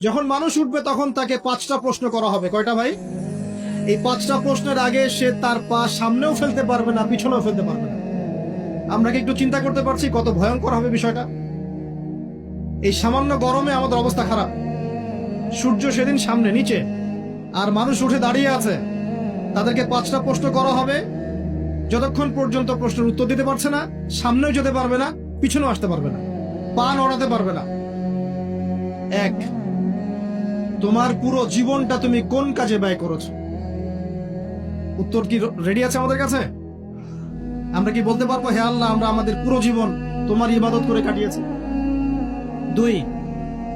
যখন মানুষ উঠবে তখন তাকে 5টা প্রশ্ন করা হবে। কয়টা ভাই? এই 5টা প্রশ্নের আগে সে তার পা সামনেও ফেলতে পারবে না, পিছনেও ফেলতে পারবে না। আমরা কি একটু চিন্তা করতে পারছি কত ভয়ঙ্কর হবে বিষয়টা? এই সামান্য গরমে আমাদের অবস্থা খারাপ, সূর্য সেদিন সামনে নিচে, আর মানুষ উঠে দাঁড়িয়ে আছে। তাদেরকে 5টা প্রশ্ন করা হবে। যতক্ষণ পর্যন্ত প্রশ্নের উত্তর দিতে পারছে না, সামনেও যেতে পারবে না, পিছনেও আসতে পারবে না, পা নড়াতে পারবে না। 1, তোমার পুরো জীবনটা তুমি কোন কাজে ব্যয় করেছো? উত্তর কি রেডি আছে আমাদের কাছে? আমরা কি বলতে পারবো, হে আল্লাহ, আমরা আমাদের পুরো জীবন তোমার ইবাদত করে কাটিয়েছি? 2,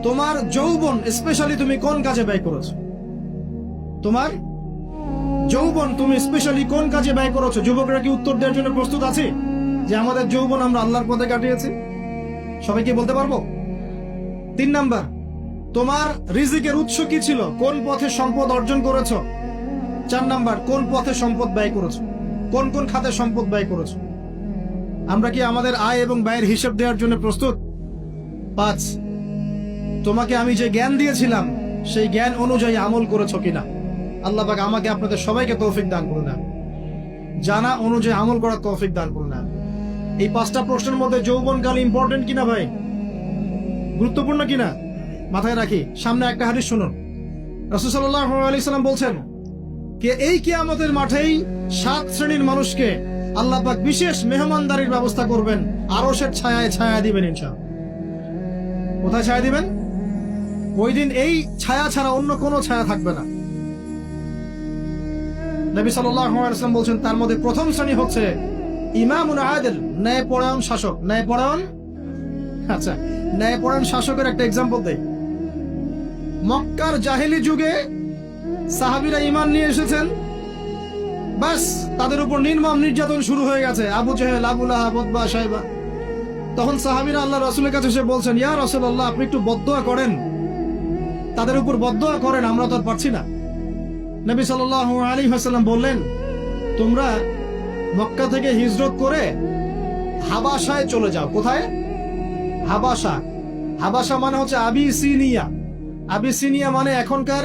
তোমার যৌবন স্পেশালি তুমি কোন কাজে ব্যয় করেছো? তোমার যৌবন তুমি স্পেশালি কোন কাজে ব্যয় করেছো? যুবকরা কি উত্তর দেওয়ার জন্য প্রস্তুত আছে যে আমাদের যৌবন আমরা আল্লাহর পথে কাটিয়েছি? সবাই কি বলতে পারবো? 3 নাম্বার, তোমার রিজিকের উৎস কি ছিল? কোন পথে সম্পদ অর্জন করেছো? 4 নাম্বার, কোন পথে সম্পদ ব্যয় করেছো? কোন কোন খাতে সম্পদ ব্যয় করেছো? আমরা কি আমাদের আয় এবং ব্যয়ের হিসাব দেওয়ার জন্য প্রস্তুত? 5, তোমাকে আমি যে জ্ঞান দিয়েছিলাম সেই জ্ঞান অনুযায়ী আমল করেছো কিনা? আল্লাহ পাক আমাকে আপনাদের সবাইকে তৌফিক দান করুন, জানা অনুযায়ী আমল করার তৌফিক দান করুন। এই 5টা প্রশ্নের মধ্যে যৌবনকাল ইম্পর্টেন্ট কিনা ভাই? গুরুত্বপূর্ণ কিনা? মাথায় রাখি। সামনে একটা হাদিস শুনুন। রাসূল সাল্লাল্লাহু আলাইহি সাল্লাম বলছেন যে এই কিয়ামতের মাঠেই 7 শ্রেণীর মানুষকে আল্লাহ পাক বিশেষ মেহমানদারির ব্যবস্থা করবেন, আরশের ছায়ায় ছায়া দিবেন ইনশাআল্লাহ। কোথায় ছায়া দিবেন? ওই দিন এই ছায়া ছাড়া অন্য কোনো ছায়া থাকবে না। নবী সাল্লাল্লাহু আলাইহি ওয়াসাল্লাম বলছেন তার মধ্যে প্রথম শ্রেণী হচ্ছে ইমামুন আদিল, ন্যায়পরায়ণ শাসক। ন্যায়পরায়ণ, আচ্ছা, ন্যায়পরায়ণ শাসকের একটা এক্সাম্পল দেই। মক্কার জাহেলি যুগে সাহাবীরা ঈমান নিয়ে এসেছেন, বাস তাদের উপর নির্মম নির্যাতন শুরু হয়ে গেছে। আবু জেহেল, আবু লাহাব, উতবা, শাইবা। তখন সাহাবীরা আল্লাহ রাসূলের কাছে এসে বলছেন, ইয়া রাসূলুল্লাহ, আপনি একটু বদদোয়া করেন, তাদের উপর বদদোয়া করেন, আমরা তো আর পারছি না। নবী সাল্লাল্লাহু আলাইহি ওয়াসাল্লাম বললেন, তোমরা মক্কা থেকে হিজরত করে হাবাসায় চলে যাও। কোথায়? হাবাসা। হাবাসা মানে হচ্ছে আবিসিনিয়া। আবিসিনিয়া মানে এখনকার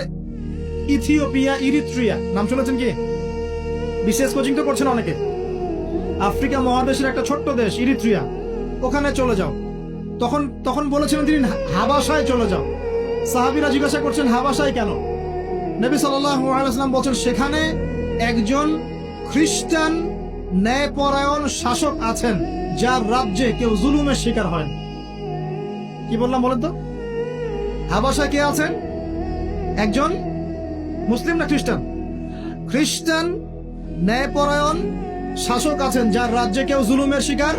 ইথিওপিয়া, ইরিত্রিয়া। নাম শুনেছেন কি? বিশেষ কোচিং তো করছেন অনেকে। আফ্রিকা মহাদেশের একটা ছোট্ট দেশ ইরিত্রিয়া, ওখানে চলে যাও। তখন বলেছিলেন তিনি হাবাসায় চলে যাও। সাহাবীরা জিজ্ঞাসা করছেন হাবাসায় কেন? নবী সাল্লাল্লাহু আলাইহি ওয়াসাল্লাম বলছেন সেখানে একজন খ্রিস্টান ন্যায়পরায়ণ শাসক আছেন যার রাজ্যে কেউ জুলুমের শিকার হয় না। কি বললাম বলেন তো? হাবাসায় কে আছেন? একজন মুসলিম না খ্রিস্টান? খ্রিস্টান ন্যায়পরায়ণ শাসক আছেন যার রাজ্যে কেউ জুলুমের শিকার,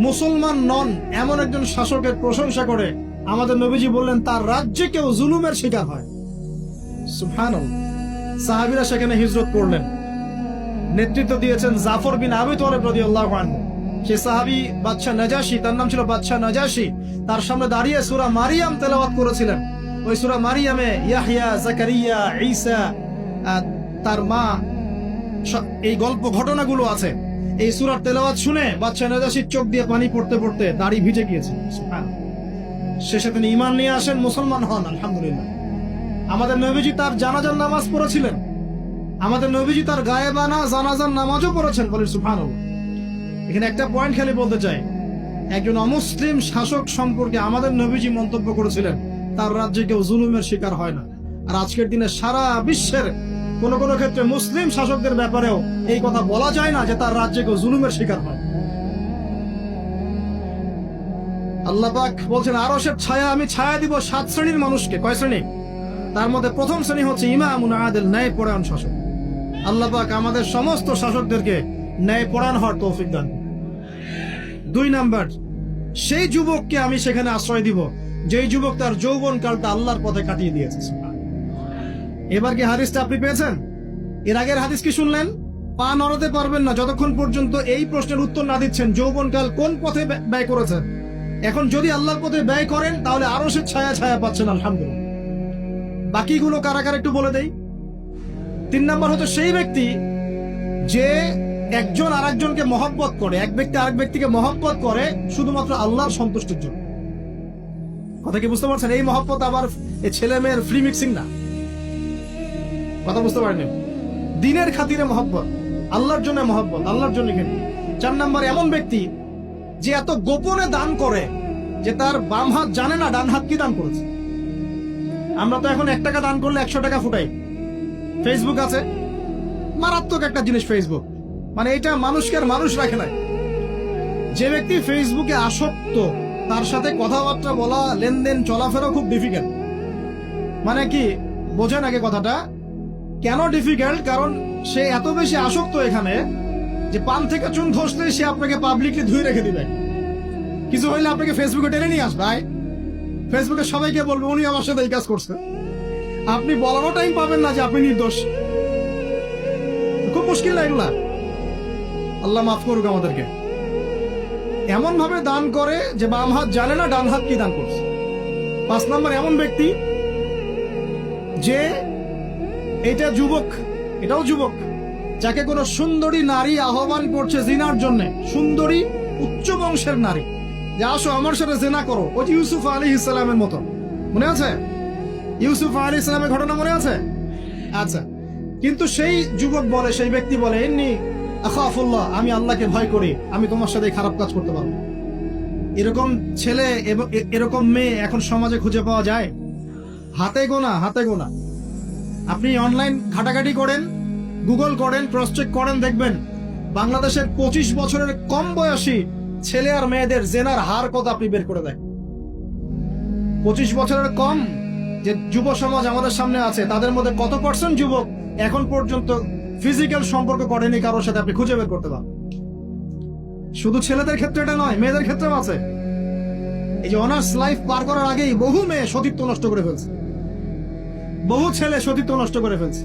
মুসলমান নন এমন একজন শাসকের প্রশংসা করে আমাদের নবীজি বললেন তার রাজ্যে কেউ জুলুমের শিকার হয়। সুবহানাল্লাহ। সাহাবীরা সেখানে হিজরত করলেন। নেতৃত্ব দিয়েছেন জাফর বিন আবি তালেব রাদিয়াল্লাহু আনহু। সেই সাহাবী বাদশা নাজাশী, তার নাম ছিল বাদশা নাজাশী, তার সামনে দাঁড়িয়ে সূরা মারিয়াম তেলাওয়াত করেছিলেন। ওই সূরা মারিয়ামে ইয়াহইয়া, জাকারিয়া, ঈসা, তার মা, এই গল্প ঘটনাগুলো আছে। এই সূরার তেলাওয়াত শুনে বাদশা নাজাশীর চোখ দিয়ে পানি পড়তে পড়তে দাড়ি ভিজে গিয়েছে। সুবহানাল্লাহ। শেষে তিনি ঈমান নিয়ে আসেন, মুসলমান হন, আলহামদুলিল্লাহ। আমাদের নবীজি তার জানাজার নামাজ পড়েছিলেন। আমাদের নবীজি তার গায়েবানা জানাজার নামাজও পড়েছেন। বলেন সুবহানাল্লাহ। এখানে একটা পয়েন্ট খালি বলতে চাই, একজন অমুসলিম শাসক সম্পর্কে আমাদের নবীজি মন্তব্য করেছিলেন তার রাজ্যে কেউ জুলুমের শিকার হয় না। আর আজকের দিনে সারা বিশ্বের কোন কোন ক্ষেত্রে মুসলিম শাসকদের ব্যাপারেও এই কথা বলা যায় না যে তার রাজ্যে কেউ জুলুমের শিকার হয়। আল্লাহ পাক বলছেন আরশের ছায়া আমি ছায়া দিব 7 শ্রেণীর মানুষকে। কয় শ্রেণী? তার মধ্যে প্রথম শ্রেণী হচ্ছে ইমামুন আদিল, ন্যায়পরায়ণ শাসক। আল্লাহ পাক আমাদের সমস্ত শাসকদেরকে ন্যায়পরায়ণ হওয়ার তৌফিক দান। 2 নাম্বার, সেই যুবককে আমি সেখানে আশ্রয় দিব যেই যুবক তার যৌবন কালটা আল্লাহর পথে কাটিয়ে দিয়েছে। এবার কি হাদিসটা আপনি পেয়েছেন? এর আগের হাদিস কি শুনলেন? পা নড়াতে পারবেন না যতক্ষণ পর্যন্ত এই প্রশ্নের উত্তর না দিচ্ছেন যৌবনকাল কোন পথে ব্যয় করেছেন। এখন যদি আল্লাহর পথে ব্যয় করেন তাহলে আরশের ছায়া ছায়া পাচ্ছেন, আলহামদুলিল্লাহ। বাকিগুলো কারা কারা একটু বলে দেই। 3 নাম্বার হচ্ছে সেই ব্যক্তি যে একজন আরেকজনকে মহব্বত করে, এক ব্যক্তি আরেক ব্যক্তিকে মহব্বত করে শুধুমাত্র আল্লাহর সন্তুষ্টির জন্য। কথা কি বুঝতে পারছেন? এই মহব্বত আবার এই ছেলে মেয়ের ফ্রি মিক্সিং না। কথা বুঝতে পারেন? দিনের খাতিরে মহব্বত, আল্লাহর জন্য মহব্বত, আল্লাহর জন্য। কিন্তু 4 নাম্বার এমন ব্যক্তি যে এত গোপনে দান করে যে তার বাম হাত জানে না ডান হাত কি দান করেছে। আমরা তো এখন 1 টাকা দান করলে 100 টাকা ফুটাই। ফেসবুক আছে, মারাত্মক একটা জিনিস ফেসবুক, মানে এটা মানুষকে আর মানুষ রাখে নাই। যে ব্যক্তি ফেসবুকে আসক্ত তার সাথে কথাবার্তা বলা, লেনদেন, চলাফেরা খুব ডিফিকাল্ট। মানে কি বোঝেন আগে কথাটা? কেন ডিফিকাল্ট? কারণ সে এত বেশি আসক্ত এখানে যে পান থেকে চুন ধসলে সে আপনাকে পাবলিকলি ধুয়ে রেখে দিবে। কিছু হইলে আপনাকে ফেসবুকে টেনে নিয়ে আসবে, ফেসবুকে সবাইকে বলবে উনি আমার সাথে এই কাজ করছে। আপনি বলারও টাইম পাবেন না যে আপনি নির্দোষ। খুব মুশকিল না এগুলা? আল্লাহ মাফ করুক আমাদেরকে। এমন ভাবে দান করে যে বাম হাত জানে না ডান হাত কি দান করছে। 5 নাম্বার এমন ব্যক্তি যে এটা যুবক, এটাও যুবক, যাকে কোনো সুন্দরী নারী আহ্বান করছে জিনার জন্য, সুন্দরী উচ্চ বংশের নারী, যে আসো আমার সাথে জেনা করো। ওই যে ইউসুফ আলাইহিস সালামের মতো, মনে আছে? ইউসুফ আলাইহিস সালামের ঘটনা মনে আছে? আচ্ছা, কিন্তু সেই যুবক বলে, সেই ব্যক্তি বলে, ইন্নী আখাফুল্লাহ, আমি আল্লাহকে ভয় করি, আমি তোমার সাথে খারাপ কাজ করতে পারবো। এরকম ছেলে এবং এরকম মেয়ে এখন সমাজে খুঁজে পাওয়া যায়? হাতে গোনা, হাতে গোনা। আপনি অনলাইন ঘাটাঘাটি করেন, গুগল করেন, ক্রস চেক করেন, দেখবেন বাংলাদেশের 25 বছরের কম বয়সী ছেলে আর মেয়েদের জেনার হার কত আপনি বের করে দেন। 25 বছরের কম যে যুব সমাজ আমাদের সামনে আছে, তাদের মধ্যে কত % যুবক এখন পর্যন্ত ফিজিক্যাল সম্পর্ক করেনি কারোর সাথে, আপনি খুঁজে বের করতে পারেন। শুধু ছেলেদের ক্ষেত্রে এটা নয়, মেয়েদের ক্ষেত্রেও আছে। এই যে অনার্স লাইফ পার করার আগেই বহু মেয়ে সতীত্ব নষ্ট করে ফেলছে, বহু ছেলে সতীত্ব নষ্ট করে ফেলছে।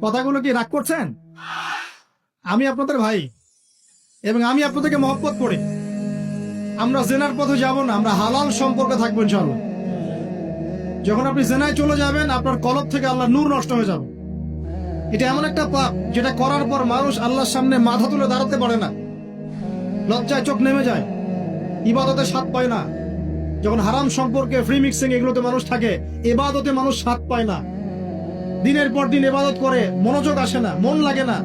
কথাগুলো কি রাগ করছেন? আমি আপনাদের ভাই এবং আমি আপনাদেরকে মহব্বত করি। আমরা জেনার পথে যাব না, আমরা হালাল সম্পর্কে থাকবো ইনশাআল্লাহ। যখন আপনি জেনায় চলে যাবেন, আপনার কলব থেকে আল্লাহর নূর নষ্ট হয়ে যাবে। এটা এমন একটা পাপ যেটা করার পর মানুষ আল্লাহর সামনে মাথা তুলে দাঁড়াতে পারে না, লজ্জায় চোখ নেমে যায়, ইবাদতে স্বাদ পায় না। যখন হারাম সম্পর্কে, ফ্রি মিক্সিং, এগুলোতে মানুষ থাকে, ইবাদতে মানুষ স্বাদ পায় না। দিনের পর দিন ইবাদত করে মনোযোগ আসে না, মন লাগে না,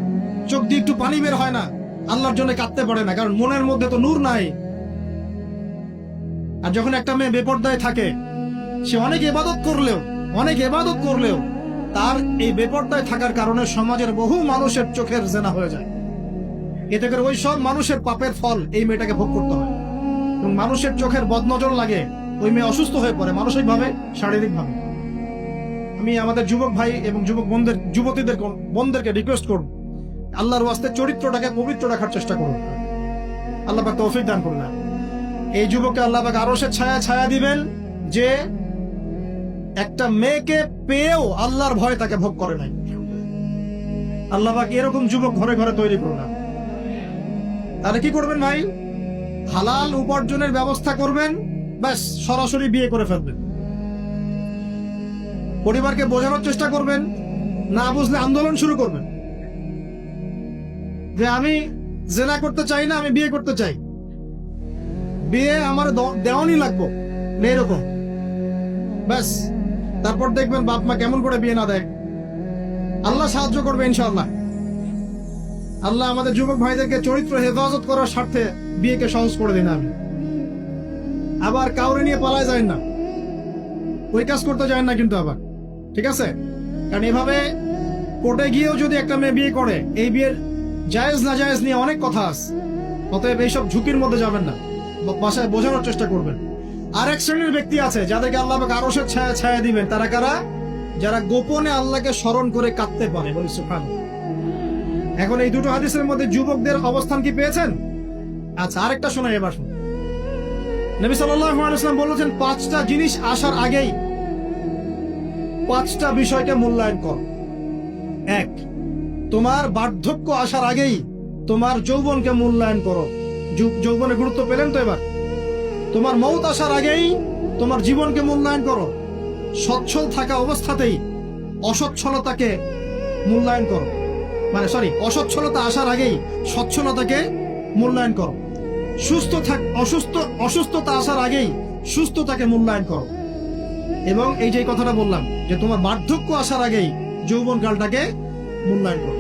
চোখ দিয়ে একটু পানি বের হয় না, আল্লাহর জন্য কাঁদতে পারে না, কারণ মনের মধ্যে তো নূর নাই। আর যখন একটা মেয়ে বেপরদায় থাকে, সে অনেক ইবাদত করলেও তার এই বেপরদায় থাকার কারণে সমাজের বহু মানুষের চোখের জেনা হয়ে যায়। এতে করে ওই সব মানুষের পাপের ফল এই মেয়েটাকে ভোগ করতে হয়, এবং মানুষের চোখের বদনজর লাগে, ওই মেয়ে অসুস্থ হয়ে পড়ে মানসিক ভাবে, শারীরিক ভাবে। আমি আমাদের যুবক ভাই এবং যুবতীদের বোনদেরকে রিকোয়েস্ট করব, আল্লাহর ওয়াস্তে চরিত্রটাকে পবিত্র রাখার চেষ্টা করুন। আল্লাহ পাক তৌফিক দান করুন। এই যুবককে আল্লাহ পাক আরশের ছায়া দিবেন, যে একটা মেয়েকে পেয়েও আল্লাহর ভয় তাকে ভোগ করে নাই। আল্লাহ পাক এরকম যুবক ঘরে ঘরে তৈরি করুন। তাহলে কি করবেন ভাই? হালাল উপার্জনের ব্যবস্থা করবেন, ব্যাস সরাসরি বিয়ে করে ফেলবেন। পরিবারকে বোঝানোর চেষ্টা করবেন, না বুঝলে আন্দোলন শুরু করবেন যে আমি জেনা করতে চাই না, আমি বিয়ে করতে চাই, বিয়ে আমার দেওয়ানি লাগবো, এরকম। ব্যাস, তারপর দেখবেন বাপ মা কেমন করে বিয়ে না দেয়। আল্লাহ সাহায্য করবে ইনশাআল্লাহ। আল্লাহ আমাদের যুবক ভাইদেরকে চরিত্র হেফাজত করার স্বার্থে বিয়েকে সহজ করে দিন। আমি আবার কাউরে নিয়ে পালায় যায় না, ওই কাজ করতে যায় না কিন্তু আবার, ঠিক আছে? কারণ এভাবে কোর্টে গিয়েও যদি একটা মেয়ে বিয়ে করে, এই বিয়ের জায়েজ না জায়েজ নিয়ে অনেক কথা আছে। অতএব এইসব ঝুঁকির মধ্যে যাবেন না, বাসায় বোঝানোর চেষ্টা করবেন। আর এক শ্রেণীর ব্যক্তি আছে যাদেরকে আল্লাহ পাক আরশের ছায়া দিবেন। তারা কারা? যারা গোপনে আল্লাহকে স্মরণ করে কাঁদতে পারে। বলি সুবহানাল্লাহ। এখন এই দুটো হাদিসের মধ্যে যুবকদের অবস্থান কি পেয়েছেন? আচ্ছা, আরেকটা শোনাই এবার। নবী সাল্লাল্লাহু আলাইহি ওয়াসাল্লাম বলেছেন, 5টা জিনিস আসার আগেই 5টা বিষয়কে মূল্যায়ন কর। 1, তোমার বার্ধক্য আসার আগেই তোমার যৌবনকে মূল্যায়ন করো। যৌবনের গুরুত্ব পেলেন তো এবার? তোমার মৌত আসার আগেই তোমার জীবনকে মূল্যায়ন করো। সচ্ছল থাকা অবস্থাতেই অসচ্ছলতাকে মূল্যায়ন করো, অসচ্ছলতা আসার আগেই সচ্ছলতাকে মূল্যায়ন করো। অসুস্থতা আসার আগেই সুস্থতাকে মূল্যায়ন করো। এবং এই যে কথাটা বললাম যে তোমার বার্ধক্য আসার আগেই যৌবনকালটাকে মূল্যায়ন করো।